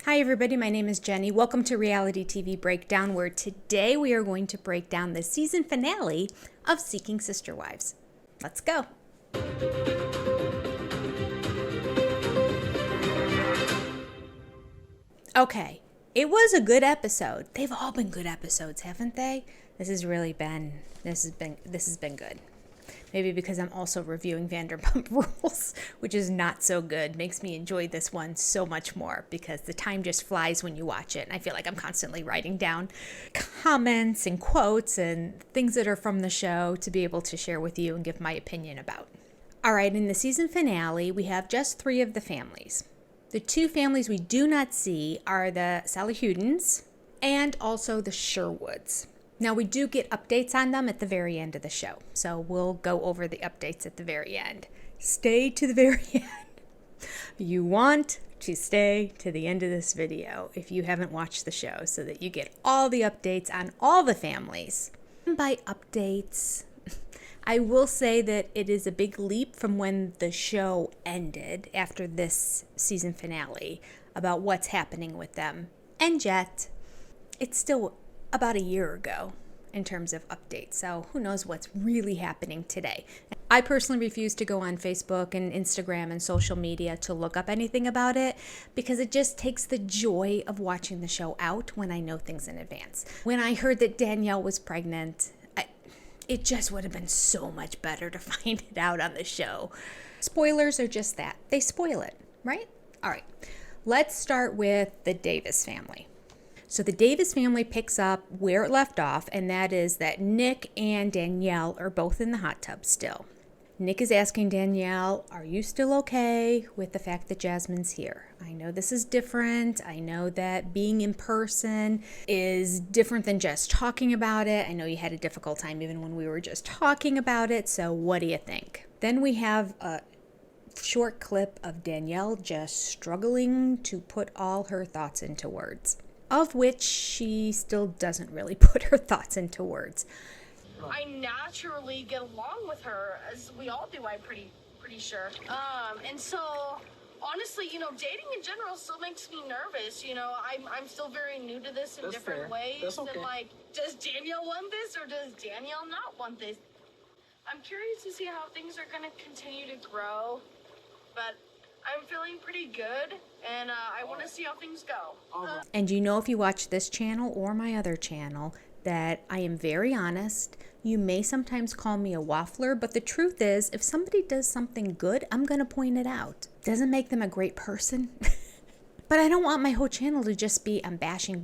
Hi everybody, my name is Jenny. Welcome to Reality TV Breakdown, where today we are going to break down the season finale of Seeking Sister Wives. Let's go. Okay, it was a good episode. They've all been good episodes, haven't they? This has been good. Maybe because I'm also reviewing Vanderpump Rules, which is not so good. Makes me enjoy this one so much more because the time just flies when you watch it. And I feel like I'm constantly writing down comments and quotes and things that are from the show to be able to share with you and give my opinion about. All right, in the season finale, we have just 3 of the families. The 2 families we do not see are the Salahudins and also the Sherwoods. Now, we do get updates on them at the very end of the show, so we'll go over the updates at the very end. Stay to the very end. You want to stay to the end of this video if you haven't watched the show so that you get all the updates on all the families. And by updates, I will say that it is a big leap from when the show ended after this season finale about what's happening with them. And yet, it's still about a year ago in terms of updates. So who knows what's really happening today. I personally refuse to go on Facebook and Instagram and social media to look up anything about it because it just takes the joy of watching the show out when I know things in advance. When I heard that Danielle was pregnant, it just would have been so much better to find it out on the show. Spoilers are just that. They spoil it, right? All right. Let's start with the Davis family. So the Davis family picks up where it left off, and that is that Nick and Danielle are both in the hot tub still. Nick is asking Danielle, are you still okay with the fact that Jasmine's here? I know this is different. I know that being in person is different than just talking about it. I know you had a difficult time even when we were just talking about it. So what do you think? Then we have a short clip of Danielle just struggling to put all her thoughts into words, of which she still doesn't really put her thoughts into words. I naturally get along with her, as we all do, I'm pretty sure. And so, honestly, dating in general still makes me nervous. I'm still very new to this in different ways. That's okay. And does Danielle want this or does Danielle not want this? I'm curious to see how things are going to continue to grow, but I'm feeling pretty good, and I want to see how things go. And if you watch this channel or my other channel, that I am very honest. You may sometimes call me a waffler, but the truth is, if somebody does something good, I'm going to point it out. Doesn't make them a great person. But I don't want my whole channel to just be I'm bashing.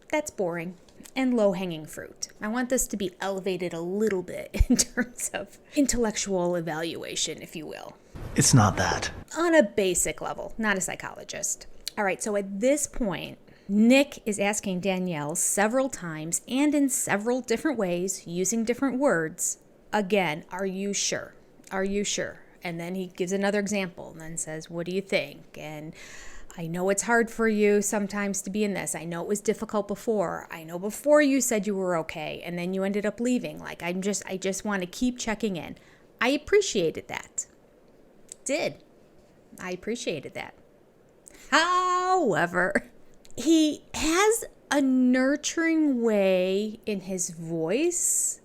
That's boring and low-hanging fruit. I want this to be elevated a little bit in terms of intellectual evaluation, if you will. It's not that. On a basic level, not a psychologist. All right, so at this point, Nick is asking Danielle several times and in several different ways, using different words, again, are you sure? Are you sure? And then he gives another example and then says, what do you think? And I know it's hard for you sometimes to be in this. I know it was difficult before. I know before you said you were okay and then you ended up leaving. I just want to keep checking in. I appreciated that. I appreciated that. However, he has a nurturing way in his voice,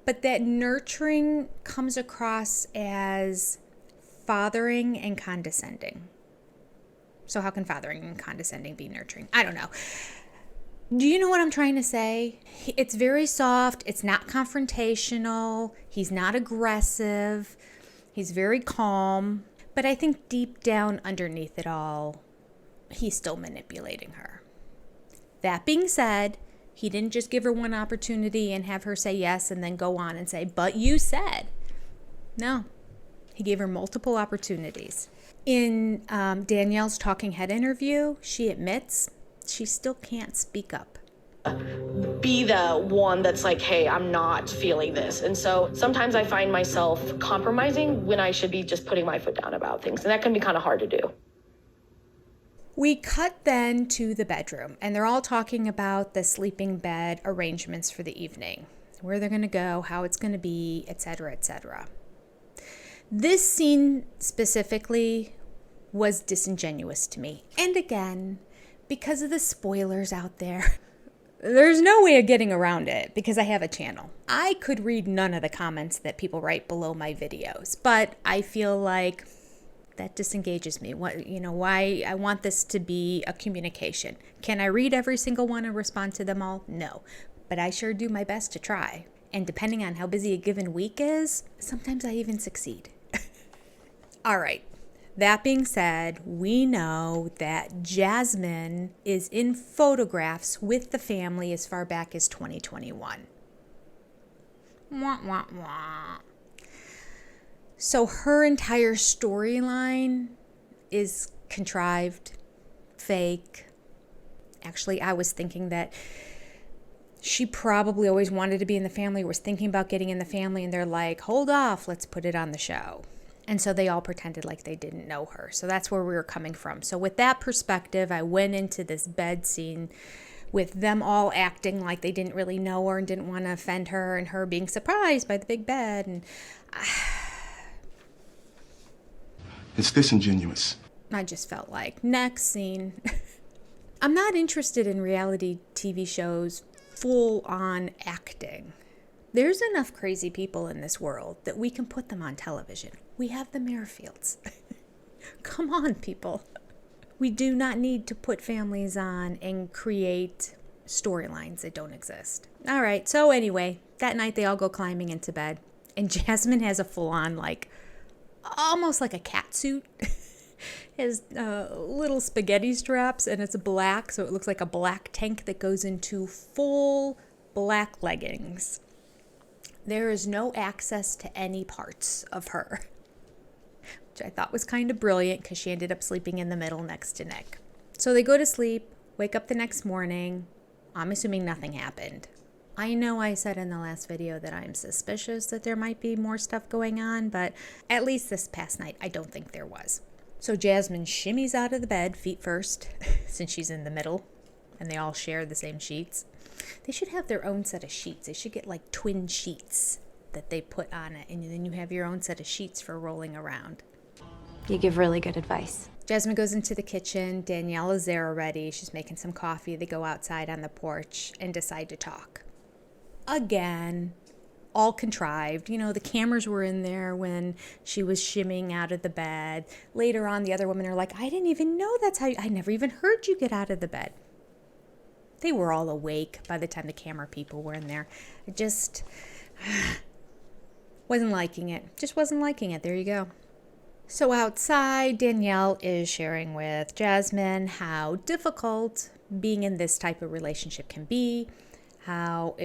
but that nurturing comes across as fathering and condescending. So how can fathering and condescending be nurturing? I don't know. Do you know what I'm trying to say? It's very soft. It's not confrontational. He's not aggressive. He's very calm. But I think deep down underneath it all, he's still manipulating her. That being said, he didn't just give her one opportunity and have her say yes and then go on and say, but you said. No, he gave her multiple opportunities. In Danielle's talking head interview, she admits she still can't speak up. Be the one that's like, hey, I'm not feeling this. And so sometimes I find myself compromising when I should be just putting my foot down about things. And that can be kind of hard to do. We cut then to the bedroom, and they're all talking about the sleeping bed arrangements for the evening, where they're going to go, how it's going to be, etc., etc. This scene specifically was disingenuous to me. And again, because of the spoilers out there, there's no way of getting around it because I have a channel. I could read none of the comments that people write below my videos, but I feel like that disengages me. Why I want this to be a communication. Can I read every single one and respond to them all? No, but I sure do my best to try. And depending on how busy a given week is, sometimes I even succeed. All right. That being said, we know that Jasmine is in photographs with the family as far back as 2021. Wah, wah, wah. So her entire storyline is contrived, fake. Actually, I was thinking that she probably always wanted to be in the family, was thinking about getting in the family, and they're like, hold off, let's put it on the show. And so they all pretended like they didn't know her. So that's where we were coming from. So with that perspective, I went into this bed scene with them all acting like they didn't really know her and didn't want to offend her, and her being surprised by the big bed. And it's disingenuous. I just felt like, next scene. I'm not interested in reality TV shows full on acting. There's enough crazy people in this world that we can put them on television. We have the Mayfields. Come on, people. We do not need to put families on and create storylines that don't exist. All right, so anyway, that night they all go climbing into bed, and Jasmine has a full-on, like, almost like a cat suit. Has little spaghetti straps, and it's black, so it looks like a black tank that goes into full black leggings. There is no access to any parts of her, which I thought was kind of brilliant because she ended up sleeping in the middle next to Nick. So they go to sleep, wake up the next morning. I'm assuming nothing happened. I know I said in the last video that I'm suspicious that there might be more stuff going on, but at least this past night, I don't think there was. So Jasmine shimmies out of the bed, feet first, since she's in the middle, and they all share the same sheets. They should have their own set of sheets. They should get like twin sheets that they put on it, and then you have your own set of sheets for rolling around. You give really good advice. Jasmine goes into the kitchen. Danielle is there already. She's making some coffee. They go outside on the porch and decide to talk. Again, all contrived. You know, the cameras were in there when she was shimmying out of the bed. Later on, the other women are like, I didn't even know that's how I never even heard you get out of the bed. They were all awake by the time the camera people were in there. I just wasn't liking it. Just wasn't liking it. There you go. So outside, Danielle is sharing with Jasmine how difficult being in this type of relationship can be, how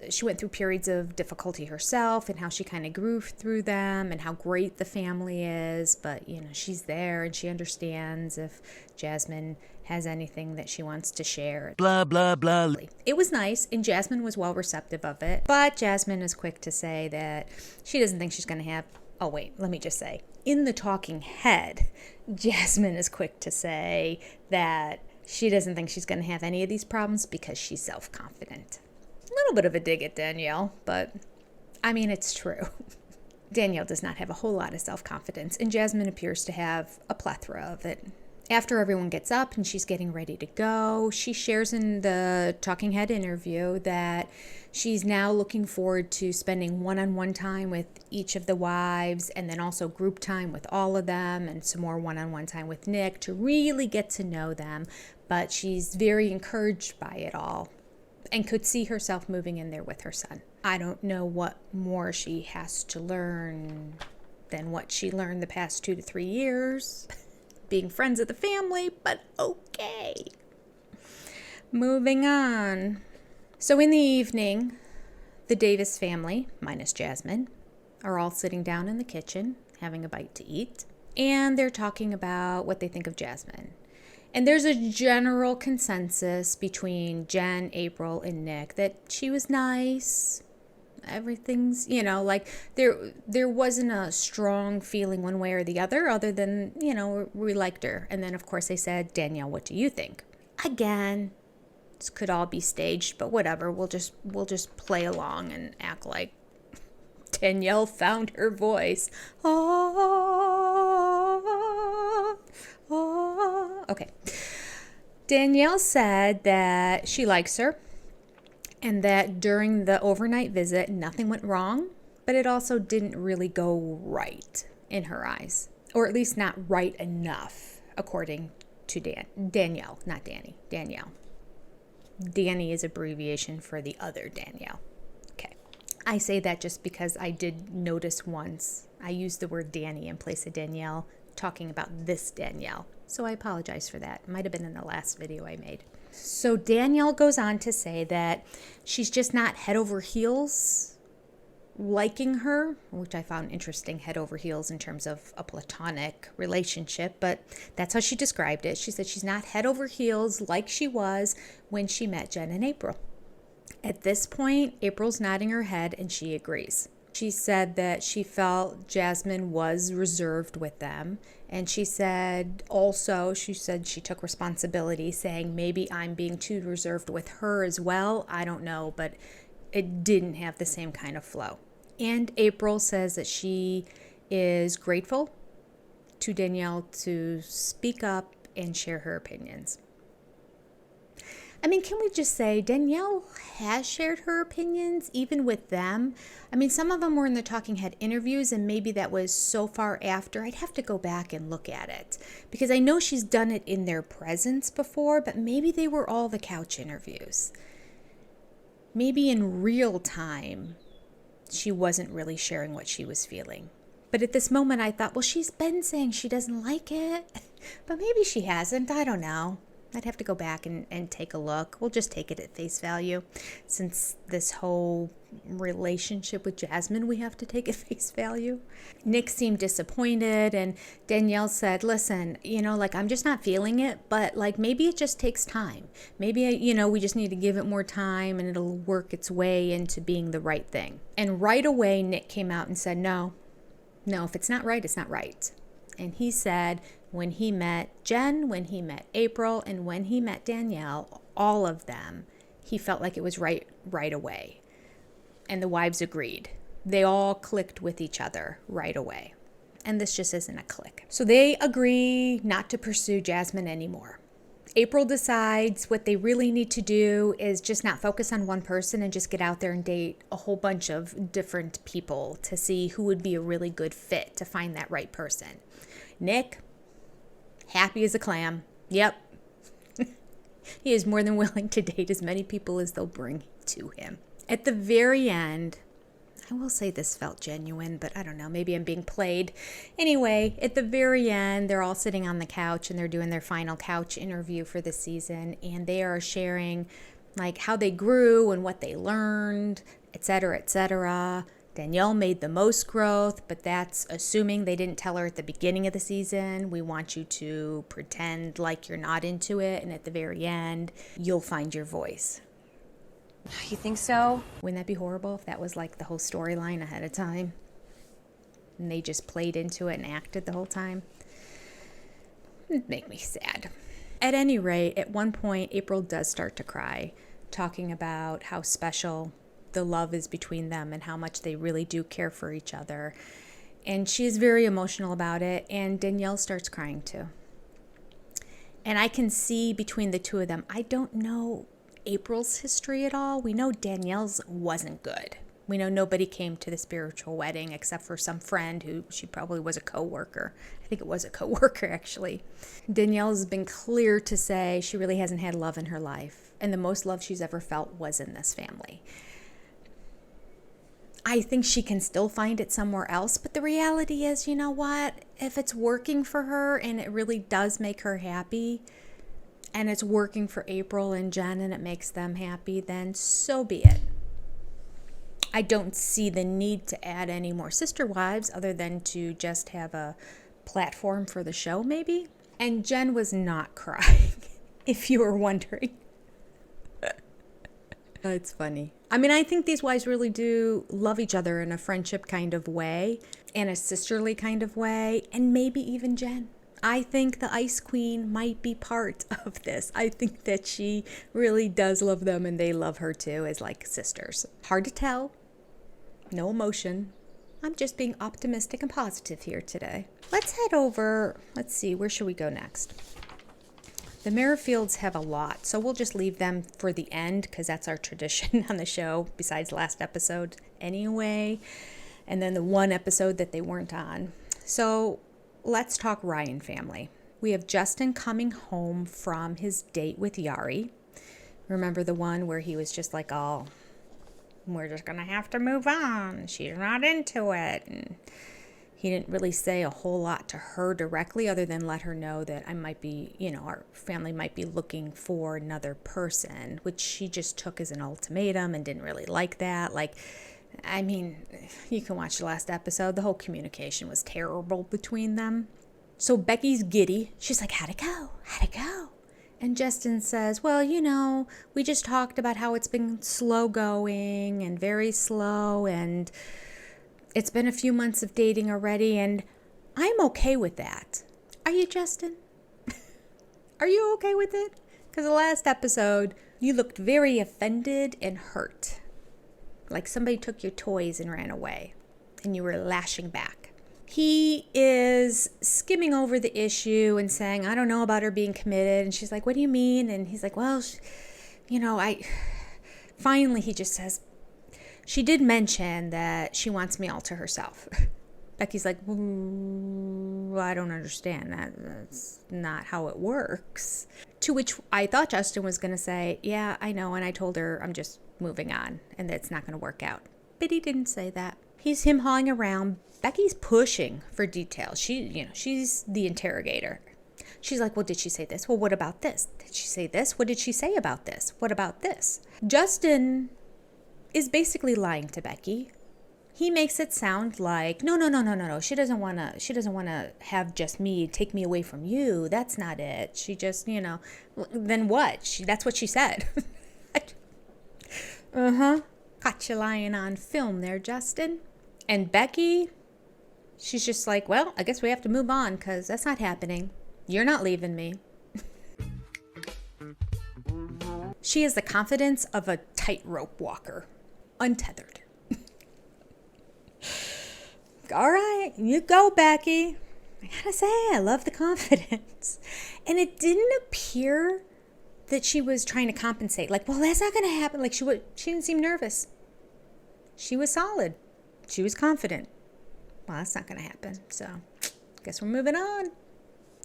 she went through periods of difficulty herself and how she kind of grew through them and how great the family is. But, you know, she's there and she understands if Jasmine has anything that she wants to share. Blah, blah, blah. It was nice, and Jasmine was well receptive of it. But Jasmine is quick to say that she doesn't think she's going to have... Oh, wait, let me just say. In the talking head, Jasmine is quick to say that she doesn't think she's going to have any of these problems because she's self-confident. A little bit of a dig at Danielle, but I mean, it's true. Danielle does not have a whole lot of self-confidence, and Jasmine appears to have a plethora of it. After everyone gets up and she's getting ready to go, she shares in the Talking Head interview that she's now looking forward to spending one-on-one time with each of the wives, and then also group time with all of them, and some more one-on-one time with Nick to really get to know them. But she's very encouraged by it all and could see herself moving in there with her son. I don't know what more she has to learn than what she learned the past 2 to 3 years. Being friends of the family, but okay. Moving on. So in the evening, the Davis family, minus Jasmine, are all sitting down in the kitchen, having a bite to eat. And they're talking about what they think of Jasmine. And there's a general consensus between Jen, April, and Nick that she was nice. Everything's, you know, like there wasn't a strong feeling one way or the other than, you know, we liked her. And then, of course, they said, Danielle, what do you think? Again, this could all be staged, but whatever. We'll just play along and act like Danielle found her voice. Ah. Okay. Danielle said that she likes her and that during the overnight visit, nothing went wrong, but it also didn't really go right in her eyes, or at least not right enough, according to Danielle, not Danny, Danielle. Danny is abbreviation for the other Danielle. Okay. I say that just because I did notice once I used the word Danny in place of Danielle, talking about this Danielle. So I apologize for that. It might have been in the last video I made. So Danielle goes on to say that she's just not head over heels liking her, which I found interesting, head over heels in terms of a platonic relationship, but that's how she described it. She said she's not head over heels like she was when she met Jen and April. At this point, April's nodding her head and she agrees. She said that she felt Jasmine was reserved with them. And she said she took responsibility, saying maybe I'm being too reserved with her as well. I don't know, but it didn't have the same kind of flow. And April says that she is grateful to Danielle to speak up and share her opinions. I mean, can we just say Danielle has shared her opinions even with them? I mean, some of them were in the Talking Head interviews, and maybe that was so far after. I'd have to go back and look at it because I know she's done it in their presence before, but maybe they were all the couch interviews. Maybe in real time, she wasn't really sharing what she was feeling. But at this moment, I thought, well, she's been saying she doesn't like it, but maybe she hasn't. I don't know. I'd have to go back and take a look. We'll just take it at face value. Since this whole relationship with Jasmine, we have to take at face value. Nick seemed disappointed, and Danielle said, listen, I'm just not feeling it, but maybe it just takes time. Maybe, we just need to give it more time and it'll work its way into being the right thing. And right away, Nick came out and said, no, if it's not right, it's not right. And he said, when he met Jen, when he met April, and when he met Danielle, all of them, he felt like it was right away. And the wives agreed. They all clicked with each other right away. And this just isn't a click. So they agree not to pursue Jasmine anymore. April decides what they really need to do is just not focus on one person and just get out there and date a whole bunch of different people to see who would be a really good fit to find that right person. Nick, happy as a clam. Yep. He is more than willing to date as many people as they'll bring to him. At the very end, I will say this felt genuine, but I don't know, maybe I'm being played. Anyway, at the very end, they're all sitting on the couch and they're doing their final couch interview for the season, and they are sharing how they grew and what they learned, etc., etc. Danielle made the most growth, but that's assuming they didn't tell her at the beginning of the season. We want you to pretend like you're not into it, and at the very end, you'll find your voice. You think so? Wouldn't that be horrible if that was the whole storyline ahead of time? And they just played into it and acted the whole time? It'd make me sad. At any rate, at one point, April does start to cry, talking about how special the love is between them and how much they really do care for each other. And she is very emotional about it, and Danielle starts crying too. And I can see between the two of them, I don't know April's history at all. We know Danielle's wasn't good. We know nobody came to the spiritual wedding except for some friend who she probably was a co-worker. I think it was a co-worker, actually. Danielle's been clear to say she really hasn't had love in her life, and the most love she's ever felt was in this family. I think she can still find it somewhere else, but the reality is, you know what? If it's working for her and it really does make her happy, and it's working for April and Jen and it makes them happy, then so be it. I don't see the need to add any more sister wives other than to just have a platform for the show, maybe. And Jen was not crying, if you were wondering. It's funny. I mean, I think these wives really do love each other in a friendship kind of way, in a sisterly kind of way, and maybe even Jen. I think the Ice Queen might be part of this. I think that she really does love them and they love her too as sisters. Hard to tell. No emotion. I'm just being optimistic and positive here today. Let's head over. Let's see, where should we go next? The Mayfields have a lot, so we'll just leave them for the end because that's our tradition on the show, besides last episode anyway, and then the one episode that they weren't on. So let's talk Ryan family. We have Justin coming home from his date with Yari. Remember the one where he was just like, oh, we're just going to have to move on. She's not into it. And he didn't really say a whole lot to her directly other than let her know that I might be, our family might be looking for another person, which she just took as an ultimatum and didn't really like that. You can watch the last episode. The whole communication was terrible between them. So Becky's giddy. She's like, how'd it go? How'd it go? And Justin says, well, we just talked about how it's been slow going and very slow, and it's been a few months of dating already, and I'm okay with that. Are you, Justin? Are you okay with it? Because the last episode, you looked very offended and hurt. Like somebody took your toys and ran away, and you were lashing back. He is skimming over the issue and saying, I don't know about her being committed. And she's like, what do you mean? And he's like, well, finally he just says, she did mention that she wants me all to herself. Becky's like, I don't understand that. That's not how it works. To which I thought Justin was going to say, yeah, I know. And I told her I'm just moving on and that's not going to work out. But he didn't say that. He's him-hawing around. Becky's pushing for details. She's the interrogator. She's like, well, did she say this? Well, what about this? Did she say this? What did she say about this? What about this? Justin is basically lying to Becky. He makes it sound like, no. She doesn't want to have just me take me away from you. That's not it. She just, then what? That's what she said. Caught you lying on film there, Justin. And Becky, she's just like, well, I guess we have to move on because that's not happening. You're not leaving me. She has the confidence of a tightrope walker, untethered. All right, you go, Becky. I gotta say, I love the confidence. And it didn't appear that she was trying to compensate. Like, well, that's not gonna happen. Like, she didn't seem nervous. She was solid. She was confident. Well, that's not gonna happen. So, guess we're moving on.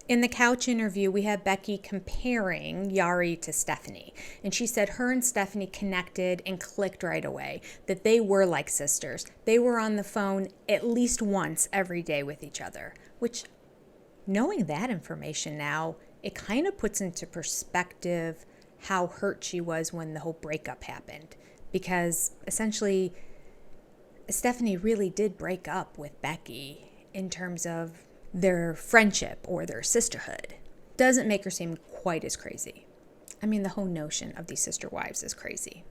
In the couch interview, we have Becky comparing Yari to Stephanie. And she said her and Stephanie connected and clicked right away, that they were like sisters. They were on the phone at least once every day with each other, which, knowing that information now, it kind of puts into perspective how hurt she was when the whole breakup happened. Because essentially, Stephanie really did break up with Becky in terms of their friendship or their sisterhood. Doesn't make her seem quite as crazy. I mean, the whole notion of these sister wives is crazy.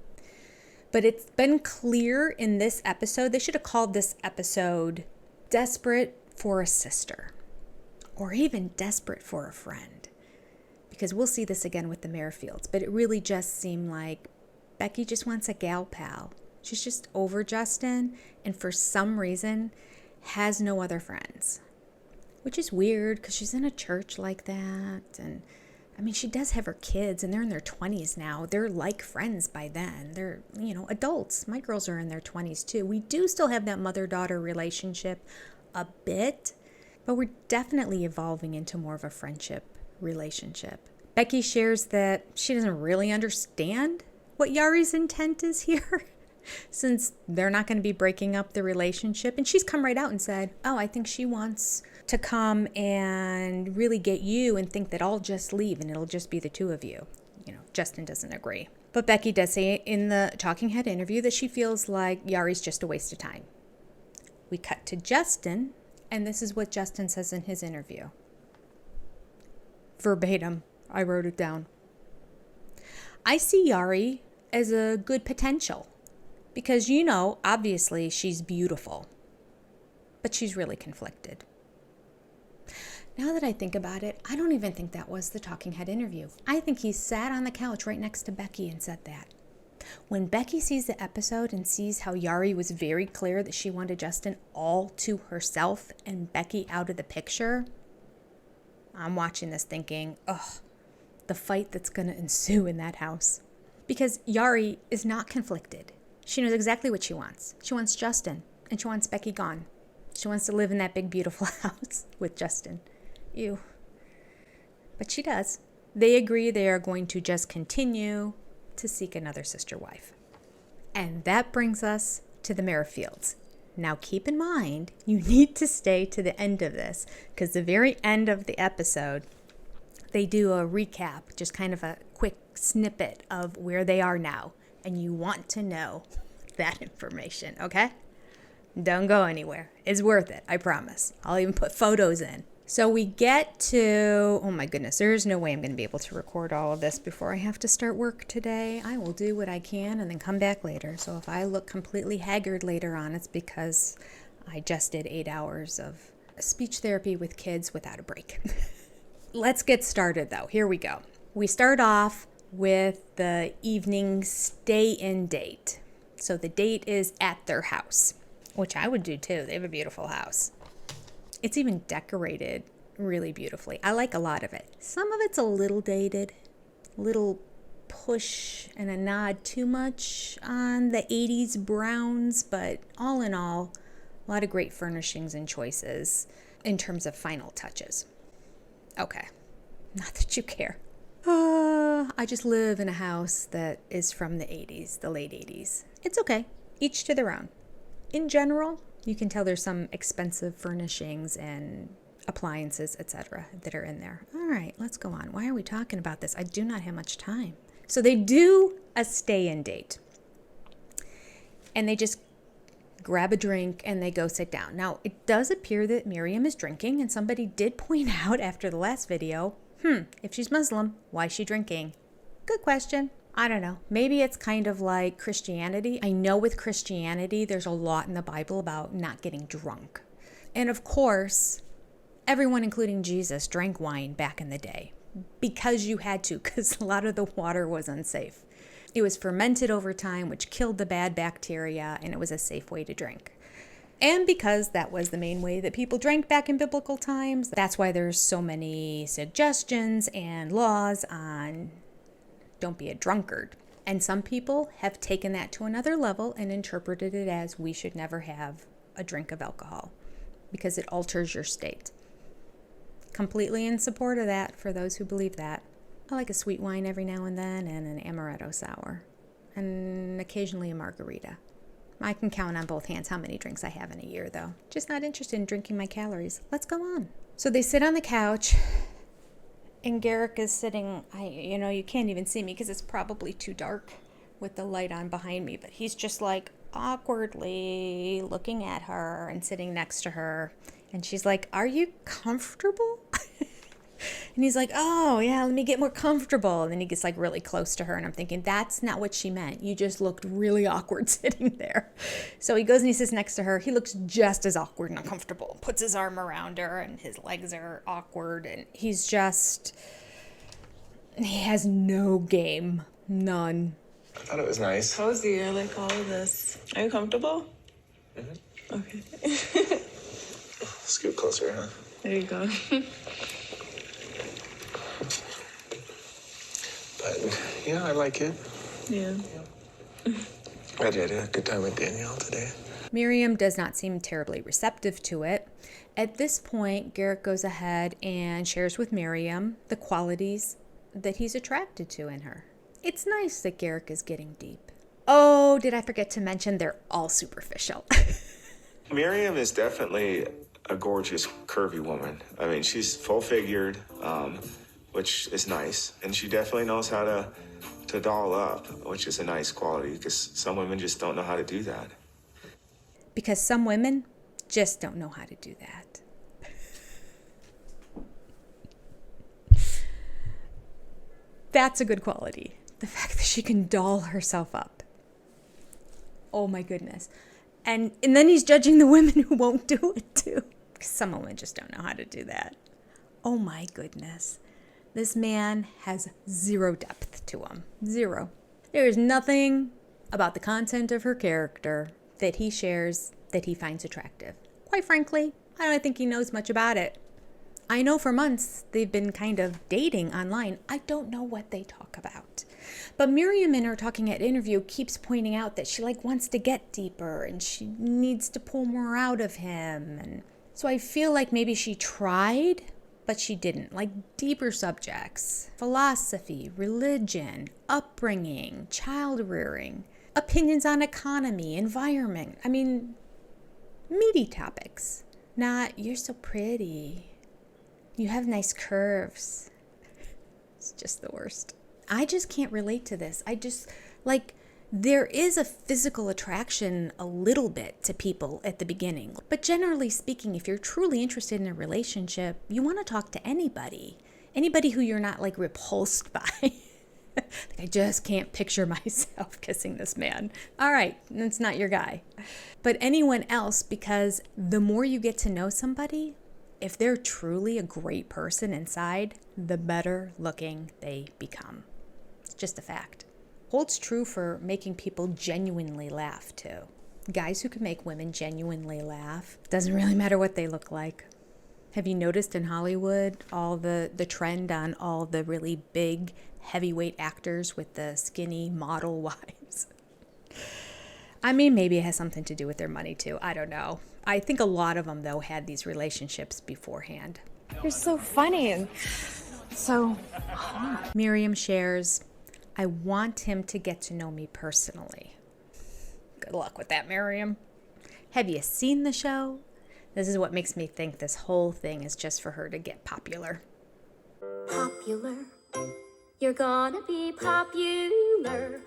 But it's been clear in this episode, they should have called this episode Desperate for a Sister, or even Desperate for a Friend, because we'll see this again with the Mayfields. But it really just seemed like Becky just wants a gal pal. She's just over Justin, and for some reason has no other friends. Which is weird because she's in a church like that. And I mean, she does have her kids and they're in their 20s now. They're like friends by then. They're, adults. My girls are in their 20s too. We do still have that mother-daughter relationship a bit, but we're definitely evolving into more of a friendship relationship. Becky shares that she doesn't really understand what Yari's intent is here. Since they're not going to be breaking up the relationship. And she's come right out and said, oh, I think she wants to come and really get you and think that I'll just leave and it'll just be the two of you. Justin doesn't agree. But Becky does say in the Talking Head interview that she feels like Yari's just a waste of time. We cut to Justin, and this is what Justin says in his interview. Verbatim, I wrote it down. I see Yari as a good potential. Because, obviously she's beautiful, but she's really conflicted. Now that I think about it, I don't even think that was the Talking Head interview. I think he sat on the couch right next to Becky and said that. When Becky sees the episode and sees how Yari was very clear that she wanted Justin all to herself and Becky out of the picture, I'm watching this thinking, the fight that's going to ensue in that house. Because Yari is not conflicted. She knows exactly what she wants. She wants Justin, and she wants Becky gone. She wants to live in that big, beautiful house with Justin. Ew. But she does. They agree they are going to just continue to seek another sister wife. And that brings us to the Mayfields. Now keep in mind, you need to stay to the end of this, because the very end of the episode, they do a recap, just kind of a quick snippet of where they are now. And you want to know that information, okay? Don't go anywhere. It's worth it, I promise. I'll even put photos in. So we get to, oh my goodness, there's no way I'm going to be able to record all of this before I have to start work today. I will do what I can and then come back later. So if I look completely haggard later on, it's because I just did 8 hours of speech therapy with kids without a break. Let's get started though. Here we go. We start off with the evening stay-in date. So the date is at their house, which I would do too. They have a beautiful house. It's even decorated really beautifully. I like a lot of it. Some of it's a little dated, little push and a nod too much on the 80s browns, but all in all, a lot of great furnishings and choices in terms of final touches. Okay, not that you care. I just live in a house that is from the 80s, the late 80s. It's okay, each to their own. In general, you can tell there's some expensive furnishings and appliances, etc., that are in there. All right, let's go on. Why are we talking about this? I do not have much time. So they do a stay-in date. And they just grab a drink and they go sit down. Now, it does appear that Miriam is drinking, and somebody did point out after the last video, if she's Muslim, why is she drinking? Good question. I don't know. Maybe it's kind of like Christianity. I know with Christianity, there's a lot in the Bible about not getting drunk. And of course, everyone, including Jesus, drank wine back in the day because you had to, because a lot of the water was unsafe. It was fermented over time, which killed the bad bacteria, and it was a safe way to drink. And because that was the main way that people drank back in biblical times, that's why there's so many suggestions and laws on don't be a drunkard. And some people have taken that to another level and interpreted it as we should never have a drink of alcohol because it alters your state. Completely in support of that for those who believe that. I like a sweet wine every now and then and an amaretto sour and occasionally a margarita. I can count on both hands how many drinks I have in a year though. Just not interested in drinking my calories. Let's go on. So they sit on the couch. And Garrick is sitting, you can't even see me because it's probably too dark with the light on behind me. But he's just like awkwardly looking at her and sitting next to her. And she's like, "Are you comfortable?" And he's like, "Oh, yeah, let me get more comfortable." And then he gets like really close to her. And I'm thinking, that's not what she meant. You just looked really awkward sitting there. So he goes and he sits next to her. He looks just as awkward and uncomfortable. Puts his arm around her and his legs are awkward. And he has no game. None. I thought it was nice. Cozy, I like all of this. Are you comfortable? Mm-hmm. Okay. Scoot closer, huh? There you go. But, I like it. Yeah. I did a good time with Danielle today. Miriam does not seem terribly receptive to it. At this point, Garrick goes ahead and shares with Miriam the qualities that he's attracted to in her. It's nice that Garrick is getting deep. Oh, did I forget to mention they're all superficial. Miriam is definitely a gorgeous, curvy woman. I mean, she's full-figured, which is nice. And she definitely knows how to doll up, which is a nice quality because some women just don't know how to do that. Because some women just don't know how to do that. That's a good quality. The fact that she can doll herself up. Oh my goodness. And then he's judging the women who won't do it too. Because some women just don't know how to do that. Oh my goodness. This man has zero depth to him. Zero. There is nothing about the content of her character that he shares that he finds attractive. Quite frankly, I don't think he knows much about it. I know for months they've been kind of dating online. I don't know what they talk about. But Miriam in her Talking Head interview keeps pointing out that she wants to get deeper and she needs to pull more out of him. And so I feel like maybe she tried, but she didn't. Like deeper subjects, philosophy, religion, upbringing, child rearing, opinions on economy, environment. I mean, meaty topics. Not, you're so pretty. You have nice curves. It's just the worst. I just can't relate to this. There is a physical attraction a little bit to people at the beginning. But generally speaking, if you're truly interested in a relationship, you want to talk to anybody. Anybody who you're not repulsed by. I just can't picture myself kissing this man. All right, that's not your guy. But anyone else, because the more you get to know somebody, if they're truly a great person inside, the better looking they become. It's just a fact. Holds true for making people genuinely laugh too. Guys who can make women genuinely laugh, doesn't really matter what they look like. Have you noticed in Hollywood all the trend on all the really big heavyweight actors with the skinny model wives? I mean, maybe it has something to do with their money too. I don't know. I think a lot of them, though, had these relationships beforehand. You're so funny and so hot. Miriam shares, I want him to get to know me personally. Good luck with that, Miriam. Have you seen the show? This is what makes me think this whole thing is just for her to get popular. Popular. You're gonna be popular.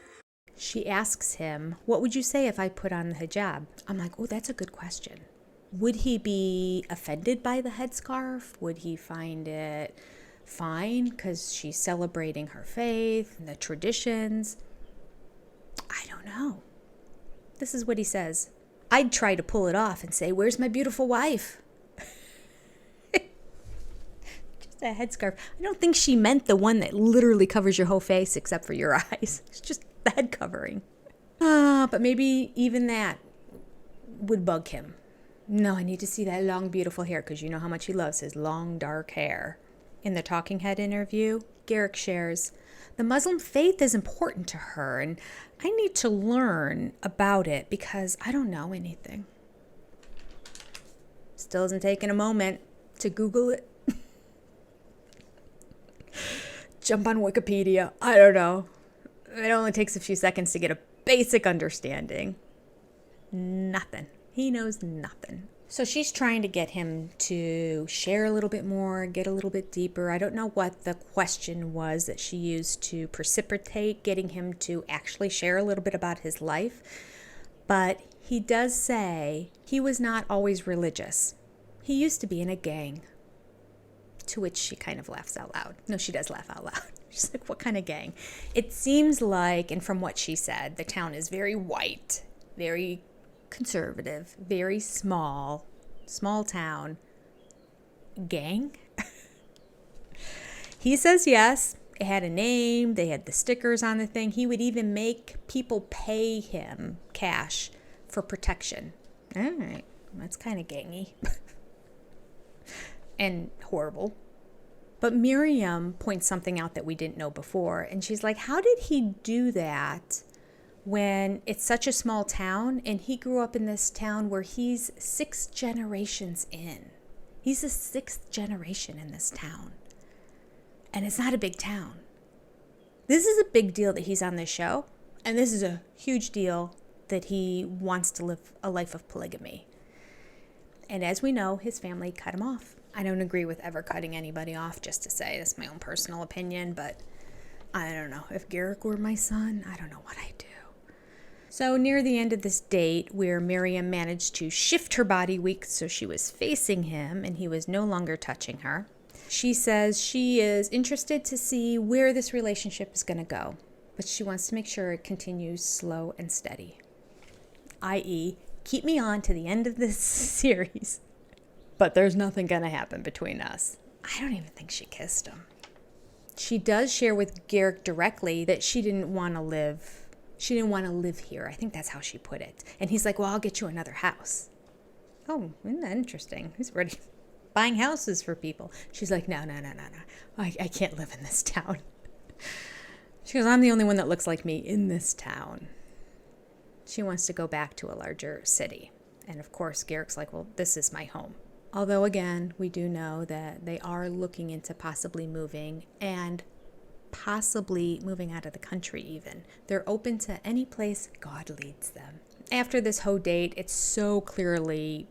She asks him, what would you say if I put on the hijab? I'm like, oh, that's a good question. Would he be offended by the headscarf? Would he find it fine because she's celebrating her faith and the traditions? I don't know. This is what he says. I'd try to pull it off and say, where's my beautiful wife? Just a headscarf. I don't think she meant the one that literally covers your whole face except for your eyes. It's just the head covering. But maybe even that would bug him. No, I need to see that long, beautiful hair because you know how much he loves his long, dark hair. In the Talking Head interview, Garrick shares, the Muslim faith is important to her and I need to learn about it because I don't know anything. Still hasn't taken a moment to Google it. Jump on Wikipedia. I don't know. It only takes a few seconds to get a basic understanding. Nothing. He knows nothing. So she's trying to get him to share a little bit more, get a little bit deeper. I don't know what the question was that she used to precipitate getting him to actually share a little bit about his life. But he does say he was not always religious. He used to be in a gang. To which she kind of laughs out loud. No, she does laugh out loud. She's like, what kind of gang? It seems like, and from what she said, the town is very white, very conservative, very small town. Gang? He says yes. It had a name. They had the stickers on the thing. He would even make people pay him cash for protection. All right. That's kind of gangy. And horrible. But Miriam points something out that we didn't know before. And she's like, how did he do that when it's such a small town? And he grew up in this town where he's 6 generations in. He's the 6th generation in this town. And it's not a big town. This is a big deal that he's on this show. And this is a huge deal that he wants to live a life of polygamy. And as we know, his family cut him off. I don't agree with ever cutting anybody off, just to say. That's my own personal opinion, but I don't know. If Garrick were my son, I don't know what I'd do. So near the end of this date, where Miriam managed to shift her body weak so she was facing him and he was no longer touching her, she says she is interested to see where this relationship is going to go, but she wants to make sure it continues slow and steady, i.e., keep me on to the end of this series. But there's nothing going to happen between us. I don't even think she kissed him. She does share with Garrick directly that she didn't want to live here. I think that's how she put it. And he's like, well, I'll get you another house. Oh, isn't that interesting? He's ready to buying houses for people. She's like, no. I can't live in this town. She goes, I'm the only one that looks like me in this town. She wants to go back to a larger city. And of course, Garrick's like, well, this is my home. Although, again, we do know that they are looking into possibly moving and possibly moving out of the country even. They're open to any place God leads them. After this whole date, it's so clearly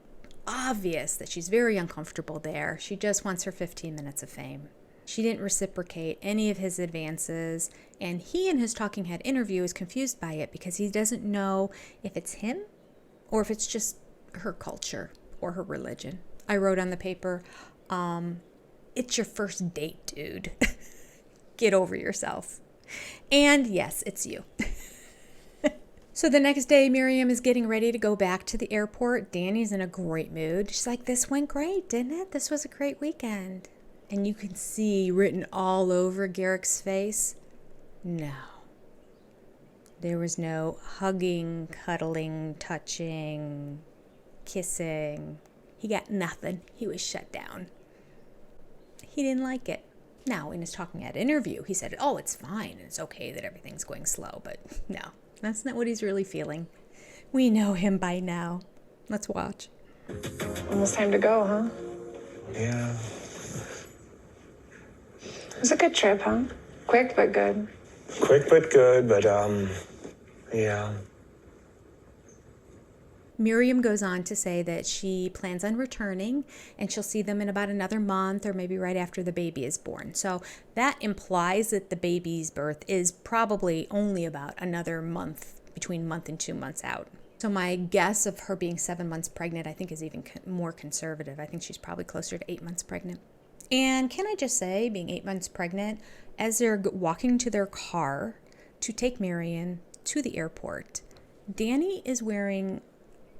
obvious that she's very uncomfortable there. She just wants her 15 minutes of fame. She didn't reciprocate any of his advances, and he in his talking head interview is confused by it because he doesn't know if it's him or if it's just her culture or her religion. I wrote on the paper, it's your first date, dude. Get over yourself. And yes, it's you. So the next day, Miriam is getting ready to go back to the airport. Danny's in a great mood. She's like, this went great, didn't it? This was a great weekend. And you can see written all over Garrick's face, no. There was no hugging, cuddling, touching, kissing. He got nothing. He was shut down. He didn't like it. Now, in his talking head interview, he said, oh, it's fine. It's okay that everything's going slow. But no, that's not what he's really feeling. We know him by now. Let's watch. Almost time to go, huh? Yeah. It was a good trip, huh? Quick but good. Quick but good, but yeah. Miriam goes on to say that she plans on returning and she'll see them in about another month or maybe right after the baby is born. So that implies that the baby's birth is probably only about another month, between month and 2 months out. So my guess of her being 7 months pregnant, I think, is even more conservative. I think she's probably closer to 8 months pregnant. And can I just say, being 8 months pregnant, as they're walking to their car to take Miriam to the airport, Danny is wearing,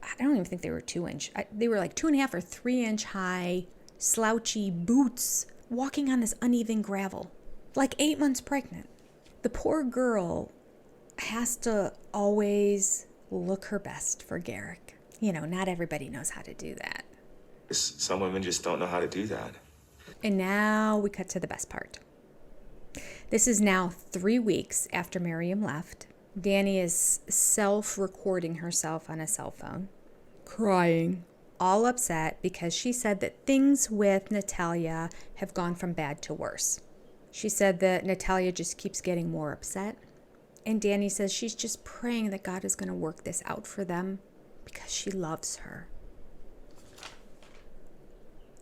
I don't even think they were 2-inch. They were like 2.5 or 3-inch high slouchy boots walking on this uneven gravel, like 8 months pregnant. The poor girl has to always look her best for Garrick. You know, not everybody knows how to do that. Some women just don't know how to do that. And now we cut to the best part. This is now 3 weeks after Miriam left. Danny is self-recording herself on a cell phone, crying, all upset because she said that things with Natalya have gone from bad to worse. She said that Natalya just keeps getting more upset. And Danny says she's just praying that God is going to work this out for them because she loves her.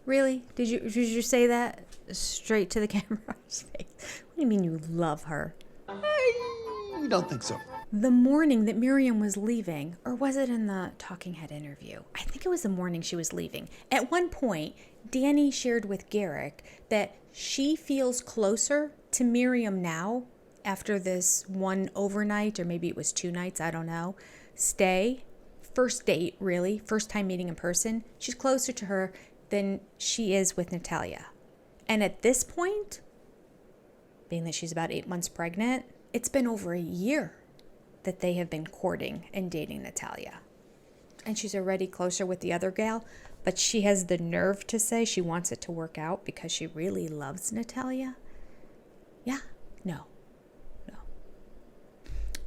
Really? Did you say that straight to the camera's face? What do you mean you love her? I don't think so. The morning that Miriam was leaving, or was it in the talking head interview? I think it was the morning she was leaving. At one point, Danny shared with Garrick that she feels closer to Miriam now after this one overnight, or maybe it was 2 nights, I don't know, stay. First date, really. First time meeting in person. She's closer to her than she is with Natalya. And at this point, being that she's about 8 months pregnant, it's been over a year that they have been courting and dating Natalya. And she's already closer with the other gal, but she has the nerve to say she wants it to work out because she really loves Natalya. Yeah, no.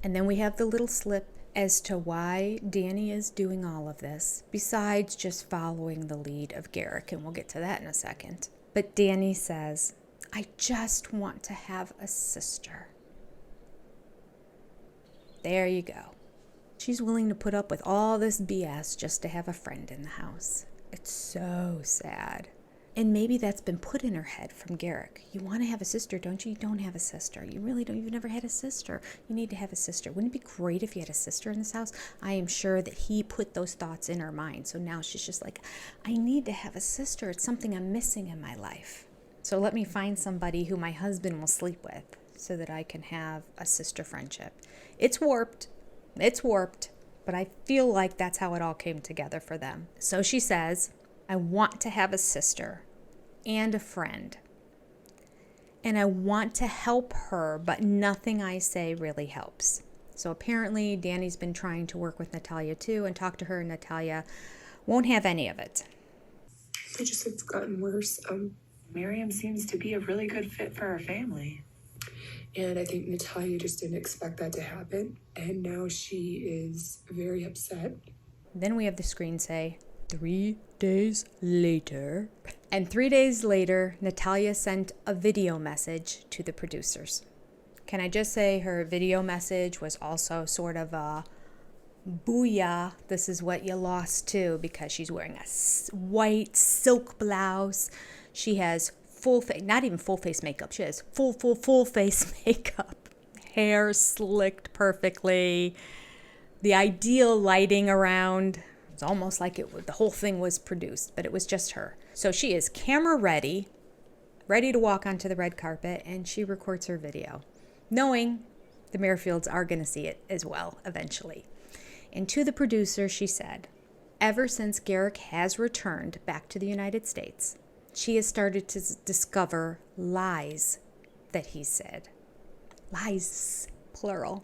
And then we have the little slip as to why Danny is doing all of this, besides just following the lead of Garrick, and we'll get to that in a second. But Danny says, I just want to have a sister. There you go. She's willing to put up with all this BS just to have a friend in the house. It's so sad. And maybe that's been put in her head from Garrick. You want to have a sister, don't you? You don't have a sister. You really don't. You've never had a sister. You need to have a sister. Wouldn't it be great if you had a sister in this house? I am sure that he put those thoughts in her mind. So now she's just like, I need to have a sister. It's something I'm missing in my life. So let me find somebody who my husband will sleep with so that I can have a sister friendship. It's warped. But I feel like that's how it all came together for them. So she says, I want to have a sister and a friend. And I want to help her, but nothing I say really helps. So apparently Danny's been trying to work with Natalya too and talk to her, and Natalya won't have any of it. It's gotten worse. Miriam seems to be a really good fit for our family. And I think Natalya just didn't expect that to happen. And now she is very upset. Then we have the screen say, 3 days later. And 3 days later, Natalya sent a video message to the producers. Can I just say her video message was also sort of a booyah, this is what you lost too, because she's wearing a white silk blouse. She has full face, not even full face makeup. She has full face makeup. Hair slicked perfectly. The ideal lighting around. It's almost like the whole thing was produced, but it was just her. So she is camera ready to walk onto the red carpet, and she records her video, knowing the Mayfields are going to see it as well eventually. And to the producer, she said, ever since Garrick has returned back to the United States, she has started to discover lies that he said. Lies, plural.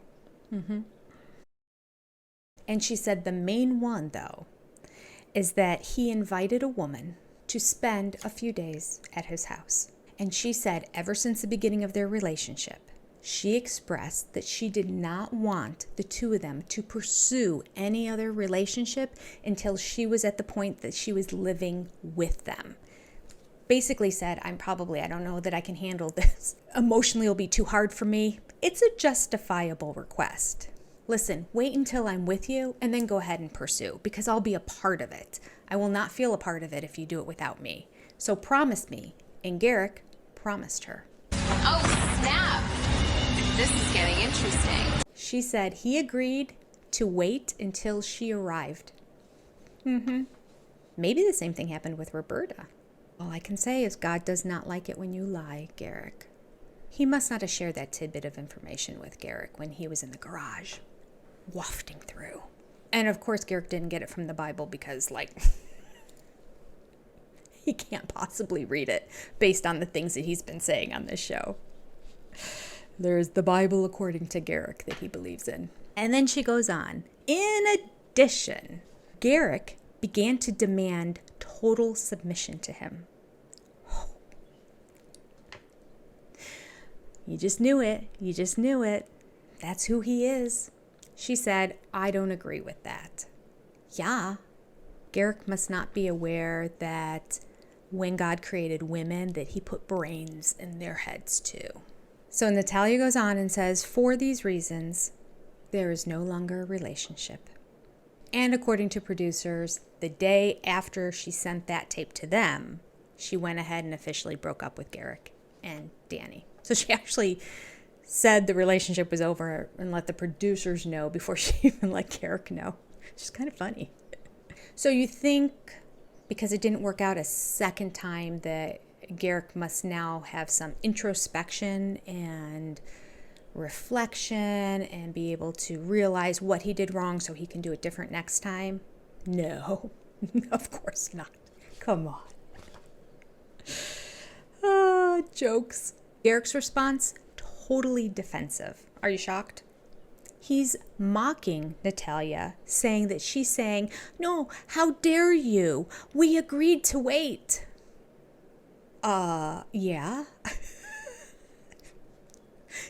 And she said the main one, though, is that he invited a woman to spend a few days at his house. And she said ever since the beginning of their relationship, she expressed that she did not want the two of them to pursue any other relationship until she was at the point that she was living with them. Basically said, I don't know that I can handle this. Emotionally, it'll be too hard for me. It's a justifiable request. Listen, wait until I'm with you and then go ahead and pursue, because I'll be a part of it. I will not feel a part of it if you do it without me. So promise me. And Garrick promised her. Oh, snap. This is getting interesting. She said he agreed to wait until she arrived. Maybe the same thing happened with Roberta. All I can say is God does not like it when you lie, Garrick. He must not have shared that tidbit of information with Garrick when he was in the garage, wafting through. And of course, Garrick didn't get it from the Bible because, he can't possibly read it based on the things that he's been saying on this show. There's the Bible according to Garrick that he believes in. And then she goes on. In addition, Garrick began to demand total submission to him. You just knew it. You just knew it. That's who he is. She said, I don't agree with that. Yeah. Garrick must not be aware that when God created women, that he put brains in their heads too. So Natalya goes on and says, for these reasons, there is no longer a relationship. And according to producers, the day after she sent that tape to them, she went ahead and officially broke up with Garrick and Danny. So she actually said the relationship was over and let the producers know before she even let Garrick know. It's just kind of funny. So you think because it didn't work out a second time that Garrick must now have some introspection and reflection and be able to realize what he did wrong so he can do it different next time? No, of course not. Come on. Jokes. Garrick's response, totally defensive. Are you shocked? He's mocking Natalya, saying that she's saying, no, how dare you? We agreed to wait. Yeah.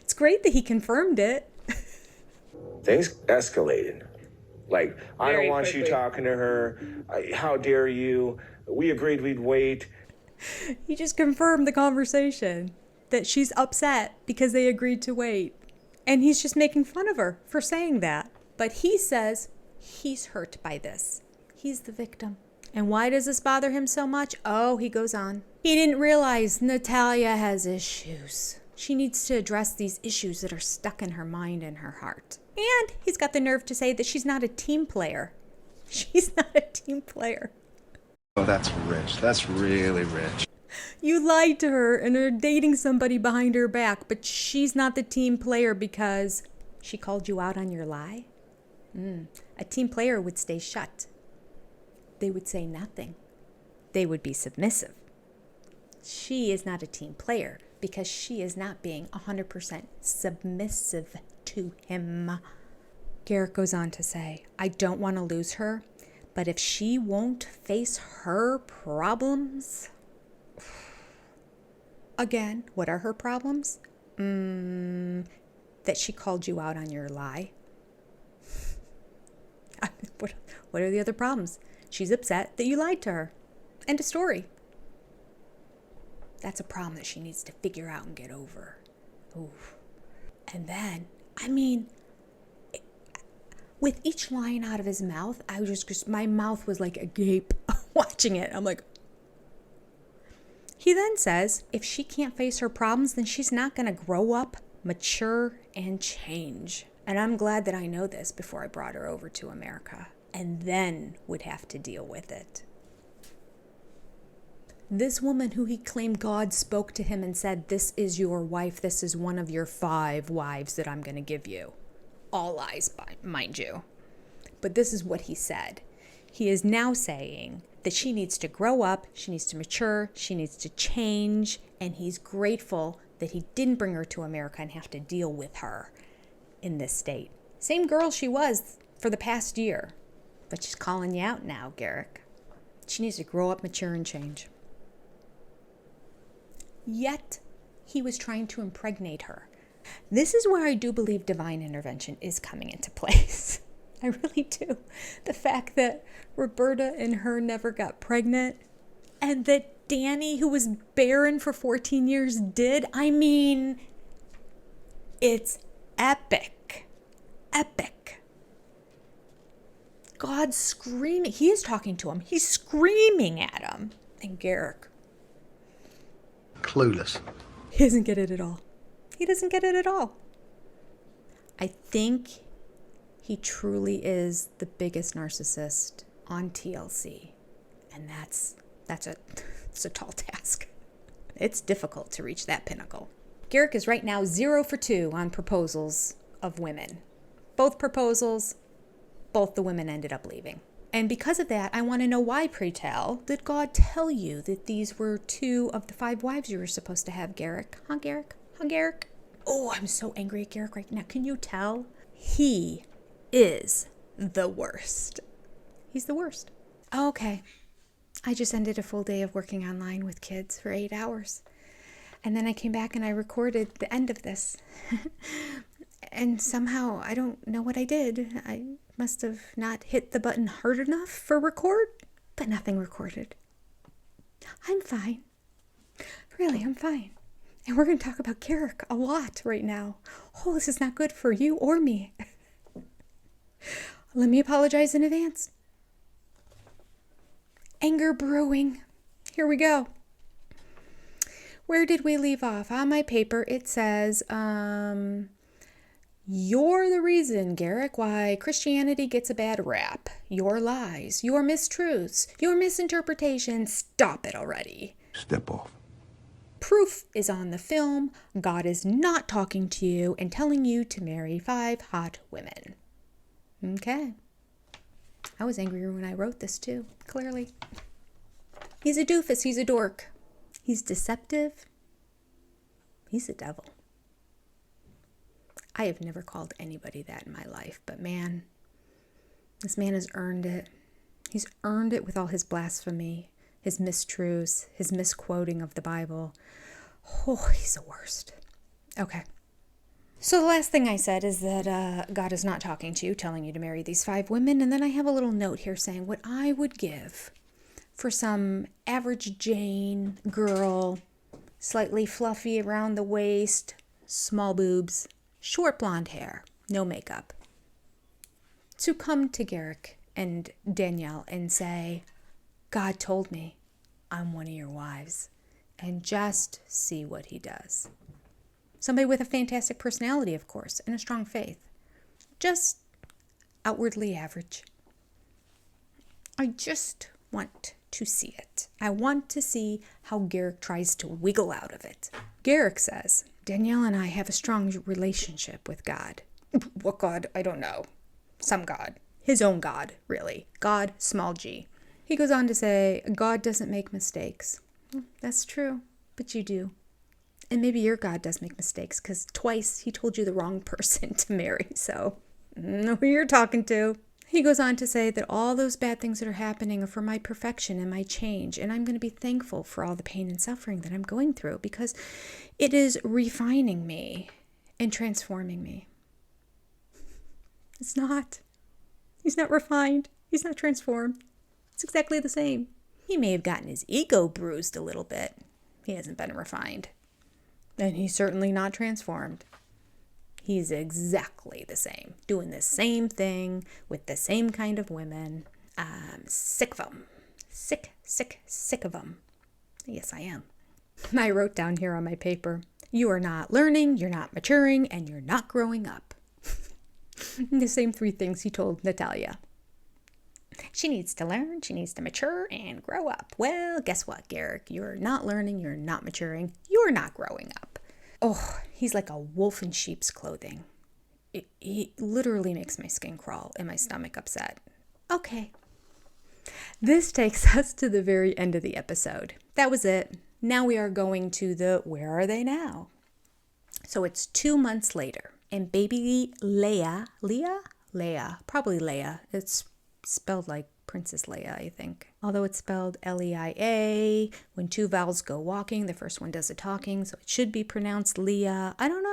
It's great that he confirmed it. Things escalated. Like, I don't want quickly. you talking to her. How dare you? We agreed we'd wait. He just confirmed the conversation that she's upset because they agreed to wait. And he's just making fun of her for saying that. But he says he's hurt by this. He's the victim. And why does this bother him so much? Oh, he goes on. He didn't realize Natalya has issues. She needs to address these issues that are stuck in her mind and her heart. And he's got the nerve to say that she's not a team player. She's not a team player. Oh, that's rich. That's really rich. You lied to her and are dating somebody behind her back, but she's not the team player because she called you out on your lie? A team player would stay shut. They would say nothing. They would be submissive. She is not a team player because she is not being 100% submissive to him. Garrick goes on to say, I don't want to lose her, But if she won't face her problems, again, what are her problems? That she called you out on your lie. What are the other problems? She's upset that you lied to her. End of story. That's a problem that she needs to figure out and get over. Ooh. And then, with each line out of his mouth, my mouth was like agape watching it. I'm like, he then says, if she can't face her problems, then she's not going to grow up, mature, and change. And I'm glad that I know this before I brought her over to America and then would have to deal with it. This woman who he claimed God spoke to him and said, this is your wife. This is one of your 5 wives that I'm going to give you. All lies, mind you. But this is what he said. He is now saying that she needs to grow up, she needs to mature, she needs to change, and he's grateful that he didn't bring her to America and have to deal with her in this state. Same girl she was for the past year, but she's calling you out now, Garrick. She needs to grow up, mature, and change. Yet, he was trying to impregnate her. This is where I do believe divine intervention is coming into place. I really do. The fact that Roberta and her never got pregnant, and that Danny, who was barren for 14 years, did. It's epic. Epic. God screaming. He is talking to him. He's screaming at him. And Garrick. Clueless. He doesn't get it at all. He doesn't get it at all. I think he truly is the biggest narcissist on TLC. And it's a tall task. It's difficult to reach that pinnacle. Garrick is right now 0 for 2 on proposals of women. Both proposals, both the women ended up leaving. And because of that, I want to know why, pray tell, did God tell you that these were 2 of the 5 wives you were supposed to have, Garrick? Huh, Garrick? Huh, Garrick? Oh, I'm so angry at Garrick right now. Can you tell? He is the worst. He's the worst. Okay. I just ended a full day of working online with kids for 8 hours. And then I came back and I recorded the end of this. And somehow, I don't know what I did. I must have not hit the button hard enough for record, but nothing recorded. I'm fine. Really, I'm fine. And we're going to talk about Garrick a lot right now. Oh, this is not good for you or me. Let me apologize in advance. Anger brewing. Here we go. Where did we leave off? On my paper, it says, you're the reason, Garrick, why Christianity gets a bad rap. Your lies, your mistruths, your misinterpretations. Stop it already. Step off. Proof is on the film. God is not talking to you and telling you to marry 5 hot women. Okay. I was angry when I wrote this too, clearly. He's a doofus. He's a dork. He's deceptive. He's a devil. I have never called anybody that in my life, but man, this man has earned it. He's earned it with all his blasphemy, his mistruths, his misquoting of the Bible. Oh, he's the worst. Okay. So the last thing I said is that God is not talking to you, telling you to marry these 5 women. And then I have a little note here saying what I would give for some average Jane girl, slightly fluffy around the waist, small boobs, short blonde hair, no makeup, to come to Garrick and Danielle and say, God told me I'm one of your wives, and just see what he does. Somebody with a fantastic personality, of course, and a strong faith. Just outwardly average. I just want to see it. I want to see how Garrick tries to wiggle out of it. Garrick says, Danielle and I have a strong relationship with God. What God? I don't know. Some God. His own God, really. God, small g. He goes on to say, God doesn't make mistakes. That's true, but you do. And maybe your God does make mistakes, because twice he told you the wrong person to marry. So, know who you're talking to. He goes on to say that all those bad things that are happening are for my perfection and my change, and I'm going to be thankful for all the pain and suffering that I'm going through because it is refining me and transforming me. It's not. He's not refined. He's not transformed. It's exactly the same. He may have gotten his ego bruised a little bit. He hasn't been refined. And he's certainly not transformed. He's exactly the same, doing the same thing with the same kind of women. I'm sick of them. Sick of them. Yes, I am. I wrote down here on my paper, you are not learning, you're not maturing, and you're not growing up. The same 3 things he told Natalya. She needs to learn, she needs to mature, and grow up. Well, guess what, Garrick? You're not learning, you're not maturing, you're not growing up. Oh, he's like a wolf in sheep's clothing. He literally makes my skin crawl and my stomach upset. Okay. This takes us to the very end of the episode. That was it. Now we are going to the where are they now? So it's 2 months later, and baby Leia, probably Leia. It's spelled like Princess Leia, I think. Although it's spelled Leia. When 2 vowels go walking, the first one does the talking, so it should be pronounced Leah. I don't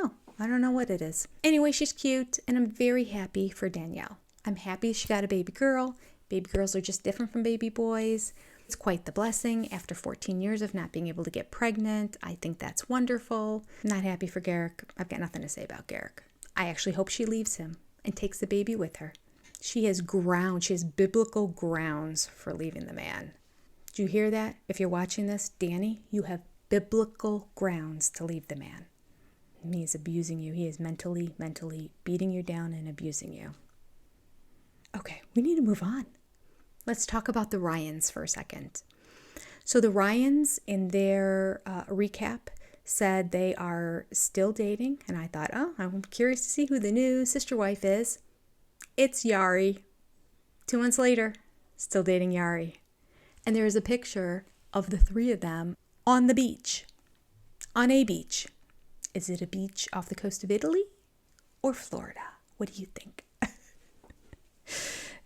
know what it is. Anyway, she's cute, and I'm very happy for Danielle. I'm happy she got a baby girl. Baby girls are just different from baby boys. It's quite the blessing after 14 years of not being able to get pregnant. I think that's wonderful. I'm not happy for Garrick. I've got nothing to say about Garrick. I actually hope she leaves him and takes the baby with her. She has biblical grounds for leaving the man. Do you hear that? If you're watching this, Danny, you have biblical grounds to leave the man. He is abusing you. He is mentally beating you down and abusing you. Okay, we need to move on. Let's talk about the Ryans for a second. So the Ryans, in their recap, said they are still dating. And I thought, I'm curious to see who the new sister wife is. It's Yari. 2 months later, still dating Yari. And there is a picture of the 3 of them on the beach. On a beach. Is it a beach off the coast of Italy or Florida? What do you think?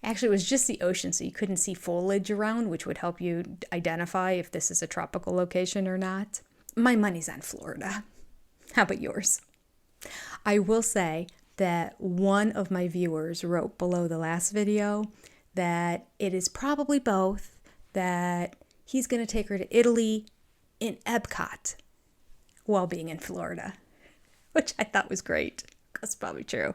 Actually, it was just the ocean, so you couldn't see foliage around, which would help you identify if this is a tropical location or not. My money's on Florida. How about yours? I will say that one of my viewers wrote below the last video that it is probably both, that he's going to take her to Italy in Epcot while being in Florida, which I thought was great. That's probably true.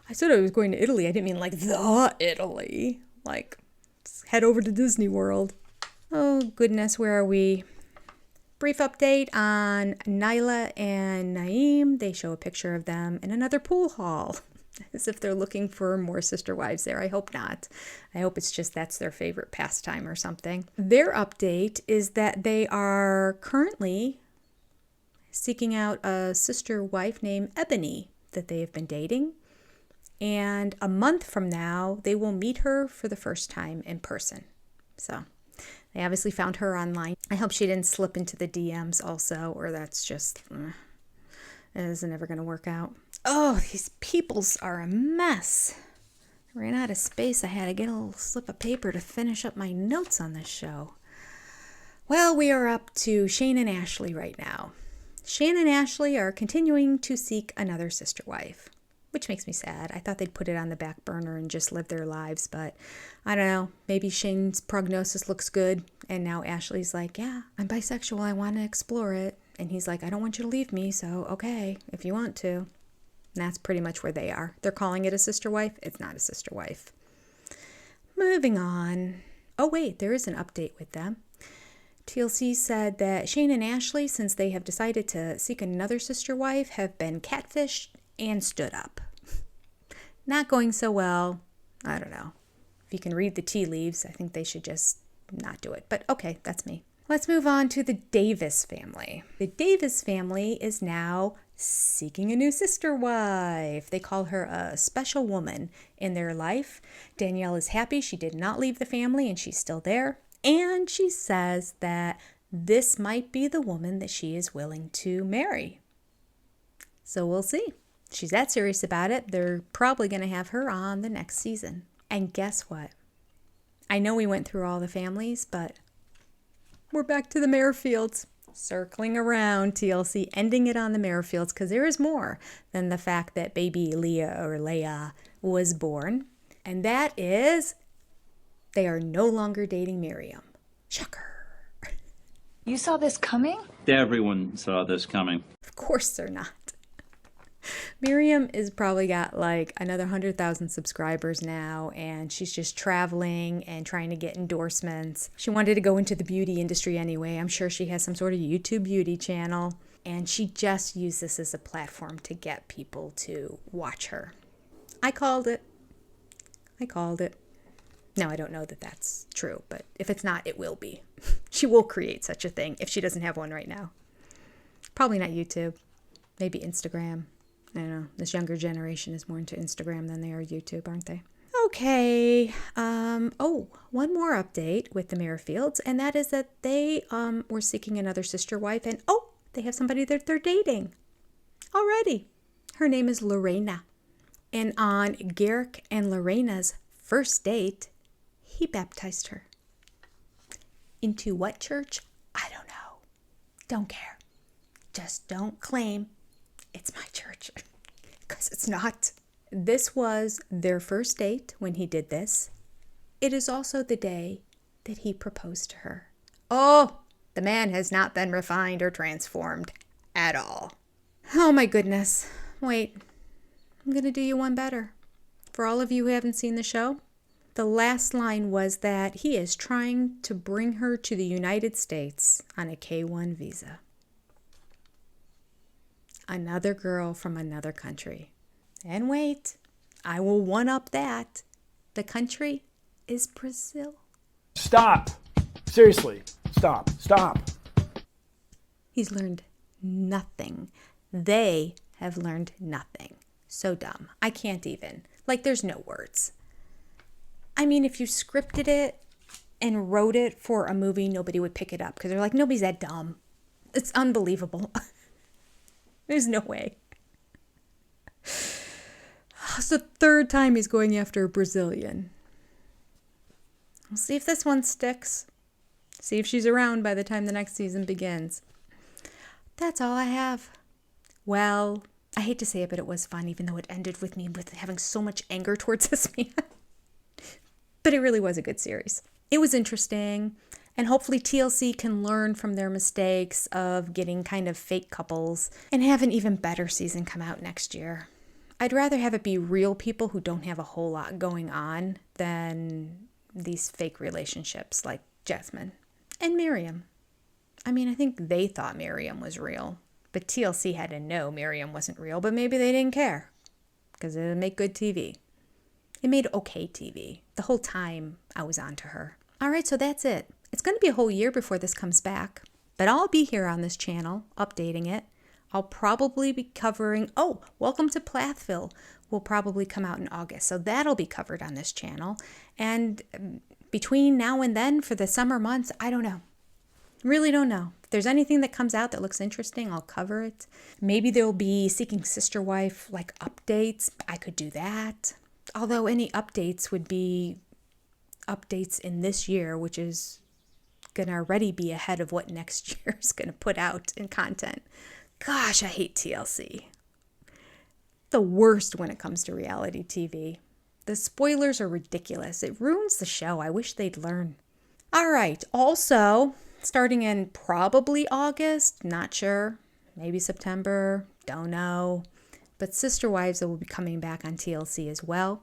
I said I was going to Italy. I didn't mean like the Italy. Like, head over to Disney World. Oh, goodness, where are we? Brief update on Nyla and Naeem. They show a picture of them in another pool hall, as if they're looking for more sister wives there. I hope not. I hope it's just that's their favorite pastime or something. Their update is that they are currently seeking out a sister wife named Ebony that they have been dating. And a month from now, they will meet her for the first time in person. So they obviously found her online. I hope she didn't slip into the DMs also, or that's just, it isn't ever going to work out. Oh, these peoples are a mess. I ran out of space. I had to get a little slip of paper to finish up my notes on this show. Well, we are up to Shane and Ashley right now. Shane and Ashley are continuing to seek another sister wife, which makes me sad. I thought they'd put it on the back burner and just live their lives, but I don't know. Maybe Shane's prognosis looks good, and now Ashley's like, yeah, I'm bisexual. I want to explore it. And he's like, I don't want you to leave me, so okay, if you want to. And that's pretty much where they are. They're calling it a sister wife. It's not a sister wife. Moving on. Oh, wait, there is an update with them. TLC said that Shane and Ashley, since they have decided to seek another sister wife, have been catfished and stood up. Not going so well. I don't know. If you can read the tea leaves, I think they should just not do it. But okay, that's me. Let's move on to the Davis family. The Davis family is now seeking a new sister wife. They call her a special woman in their life. Danielle is happy she did not leave the family and she's still there. And she says that this might be the woman that she is willing to marry. So we'll see. She's that serious about it. They're probably going to have her on the next season. And guess what? I know we went through all the families, but we're back to the Mayfields. Circling around TLC, ending it on the Mayfields, because there is more than the fact that baby Leia was born. And that is, they are no longer dating Miriam. Shocker. You saw this coming? Everyone saw this coming. Of course they're not. Miriam is probably got like another 100,000 subscribers now, and she's just traveling and trying to get endorsements. She wanted to go into the beauty industry anyway. I'm sure she has some sort of YouTube beauty channel, and she just used this as a platform to get people to watch her. I called it. Now, I don't know that that's true, but if it's not, it will be. She will create such a thing if she doesn't have one right now. Probably not YouTube. Maybe Instagram. I don't know. This younger generation is more into Instagram than they are YouTube, aren't they? Okay. One more update with the Mayfields, and that is that they were seeking another sister wife, and they have somebody that they're dating already. Her name is Lorena. And on Garrick and Lorena's first date, he baptized her. Into what church? I don't know. Don't care. Just don't claim it's my church, because it's not. This was their first date when he did this. It is also the day that he proposed to her. Oh, the man has not been refined or transformed at all. Oh my goodness. Wait, I'm going to do you one better. For all of you who haven't seen the show, the last line was that he is trying to bring her to the United States on a K-1 visa. Another girl from another country. And wait, I will one-up that. The country is Brazil. Stop. Seriously, stop. He's learned nothing. They have learned nothing. So dumb. I can't even. Like, there's no words. I mean, if you scripted it and wrote it for a movie, nobody would pick it up because they're like, nobody's that dumb. It's unbelievable. There's no way. It's the third time he's going after a Brazilian. We'll see if this one sticks. See if she's around by the time the next season begins. That's all I have. Well, I hate to say it, but it was fun, even though it ended with me with having so much anger towards this man. But it really was a good series. It was interesting. And hopefully TLC can learn from their mistakes of getting kind of fake couples and have an even better season come out next year. I'd rather have it be real people who don't have a whole lot going on than these fake relationships like Jasmine and Miriam. I mean, I think they thought Miriam was real, but TLC had to know Miriam wasn't real, but maybe they didn't care because it would make good TV. It made okay TV. The whole time I was on to her. All right, so that's it. It's going to be a whole year before this comes back, but I'll be here on this channel updating it. I'll probably be covering, Welcome to Plathville will probably come out in August, so that'll be covered on this channel. And between now and then for the summer months, I don't know. Really don't know. If there's anything that comes out that looks interesting, I'll cover it. Maybe there'll be Seeking Sister Wife like updates. I could do that. Although any updates would be updates in this year, which is going to already be ahead of what next year is going to put out in content. Gosh, I hate TLC. The worst when it comes to reality TV. The spoilers are ridiculous. It ruins the show. I wish they'd learn. All right. Also, starting in probably August, not sure, maybe September, don't know. But Sister Wives will be coming back on TLC as well.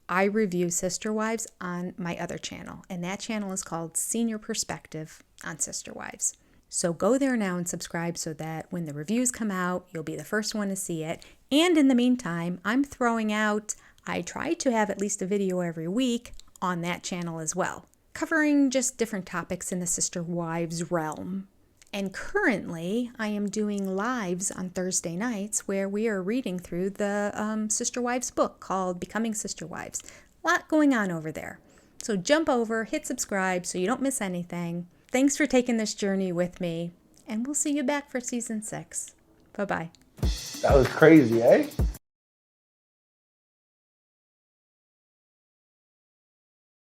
I review Sister Wives on my other channel, and that channel is called Senior Perspective on Sister Wives. So go there now and subscribe so that when the reviews come out, you'll be the first one to see it. And in the meantime, I'm throwing out, I try to have at least a video every week on that channel as well, covering just different topics in the Sister Wives realm. And currently, I am doing lives on Thursday nights where we are reading through the Sister Wives book called Becoming Sister Wives. A lot going on over there. So jump over, hit subscribe so you don't miss anything. Thanks for taking this journey with me, and we'll see you back for season 6. Bye-bye. That was crazy, eh?